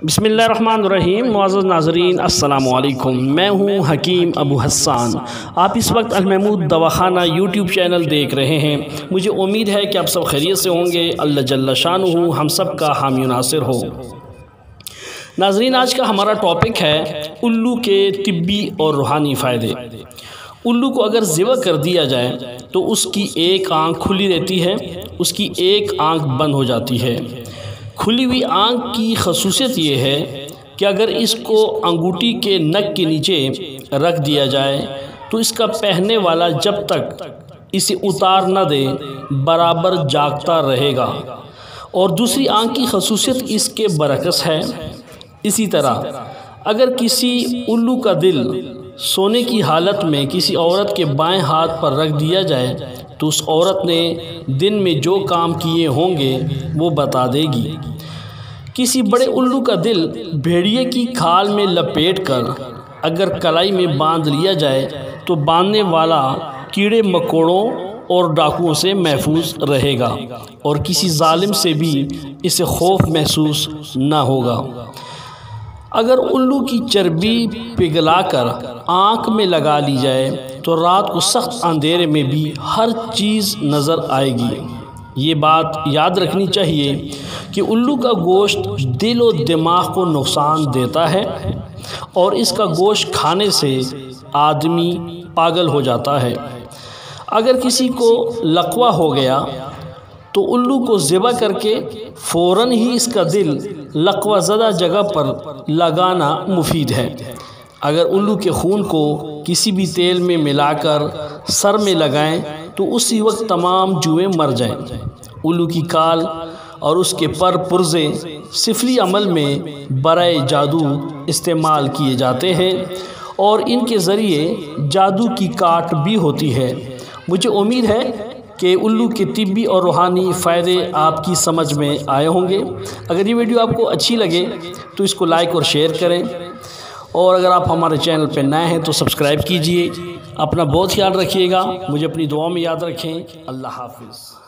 بسم اللہ الرحمن الرحیم۔ معزز ناظرین السلام علیکم، میں ہوں حکیم ابو حسان۔ آپ اس وقت المحمود دواخانہ یوٹیوب چینل دیکھ رہے ہیں۔ مجھے امید ہے کہ آپ سب خیریت سے ہوں گے۔ اللہ جل شانہ ہم سب کا حامی و ناصر ہو۔ ناظرین، آج کا ہمارا ٹاپک ہے الو کے طبی اور روحانی فائدے۔ الو کو اگر ذبح کر دیا جائے تو اس کی ایک آنکھ کھلی رہتی ہے، اس کی ایک آنکھ بند ہو جاتی ہے۔ کھلی ہوئی آنکھ کی خصوصیت یہ ہے کہ اگر اس کو انگوٹھی کے نک کے نیچے رکھ دیا جائے تو اس کا پہننے والا جب تک اسے اتار نہ دے برابر جاگتا رہے گا، اور دوسری آنکھ کی خصوصیت اس کے برعکس ہے۔ اسی طرح اگر کسی الو کا دل سونے کی حالت میں کسی عورت کے بائیں ہاتھ پر رکھ دیا جائے تو اس عورت نے دن میں جو کام کیے ہوں گے وہ بتا دے گی۔ کسی بڑے الو کا دل بھیڑیے کی کھال میں لپیٹ کر اگر کلائی میں باندھ لیا جائے تو باندھنے والا کیڑے مکوڑوں اور ڈاکوؤں سے محفوظ رہے گا، اور کسی ظالم سے بھی اسے خوف محسوس نہ ہوگا۔ اگر الو کی چربی پگھلا کر آنکھ میں لگا لی جائے تو رات کو سخت اندھیرے میں بھی ہر چیز نظر آئے گی۔ یہ بات یاد رکھنی چاہیے کہ الو کا گوشت دل و دماغ کو نقصان دیتا ہے، اور اس کا گوشت کھانے سے آدمی پاگل ہو جاتا ہے۔ اگر کسی کو لقوہ ہو گیا تو الو کو ذبح کر کے فوراً ہی اس کا دل لقوہ زدہ جگہ پر لگانا مفید ہے۔ اگر الو کے خون کو کسی بھی تیل میں ملا کر سر میں لگائیں تو اسی وقت تمام جوئیں مر جائیں۔ الو کی کال اور اس کے پر پرزے سفلی عمل میں برائے جادو استعمال کیے جاتے ہیں، اور ان کے ذریعے جادو کی کاٹ بھی ہوتی ہے۔ مجھے امید ہے کہ الو کے طبی اور روحانی فائدے آپ کی سمجھ میں آئے ہوں گے۔ اگر یہ ویڈیو آپ کو اچھی لگے تو اس کو لائک اور شیئر کریں، اور اگر آپ ہمارے چینل پہ نئے ہیں تو سبسکرائب کیجئے۔ اپنا بہت خیال رکھیے گا، مجھے اپنی دعاؤں میں یاد رکھیں۔ اللہ حافظ۔